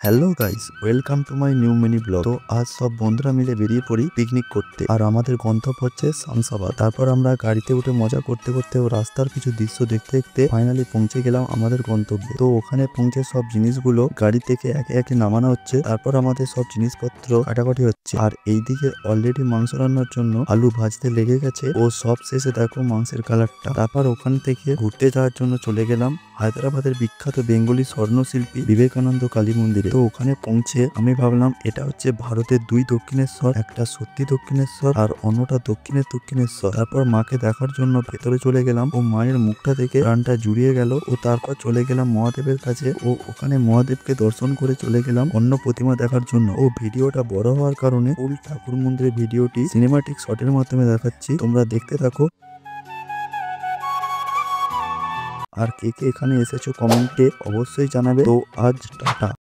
Hello guys, welcome to my new mini blog. তো আজ সব বন্ধুরা মিলে বেরিয়ে পড়ি পিকনিক করতে। আর আমাদের গন্তব্য হচ্ছে শামসাবাদ। তারপর আমরা গাড়িতে উঠে মজা করতে করতে ও রাস্তার কিছু দৃশ্য দেখতে দেখতে ফাইনালি পৌঁছে গেলাম আমাদের গন্তব্যে। তো ওখানে পৌঁছে সব জিনিসগুলো গাড়ি থেকে একে একে নামানো হচ্ছে। তারপর আমাদের সব জিনিসপত্র কাটাকাটি হচ্ছে। আর এইদিকে অলরেডি মাংস রান্নার জন্য আলু ভাজতে লেগে গেছে। ও সব শেষে দেখো মাংসের কালারটা। তারপর ওখান থেকে ঘুরতে যাওয়ার জন্য চলে গেলাম হায়দ্রাবাদের বিখ্যাত বেঙ্গলি স্বর্ণশিল্পী বিবেকানন্দ কালী মন্দিরে। তো ওখানে পৌঁছে আমি ভাবলাম এটা হচ্ছে ভারতের দুই দক্ষিণেশ্বর, একটা সত্যি দক্ষিণেশ্বর আর অন্যটা দক্ষিণেশ্বর। তারপর মাকে দেখার জন্য ভেতরে চলে গেলাম ও মায়ের মুখটা দেখে প্রাণটা জুড়িয়ে গেল। ও তারপর চলে গেলাম মহাদেবের কাছে ও ওখানে মহাদেবকে দর্শন করে চলে গেলাম অন্য প্রতিমা দেখার জন্য। ও ভিডিওটা বড় হওয়ার কারণে ফুল ঠাকুর মন্দিরের ভিডিওটি সিনেমাটিক শটের মাধ্যমে দেখাচ্ছি, তোমরা দেখতে থাকো। আর কে কে এখানে এসেছো কমেন্টে অবশ্যই জানাবে। তো আজ টাটা।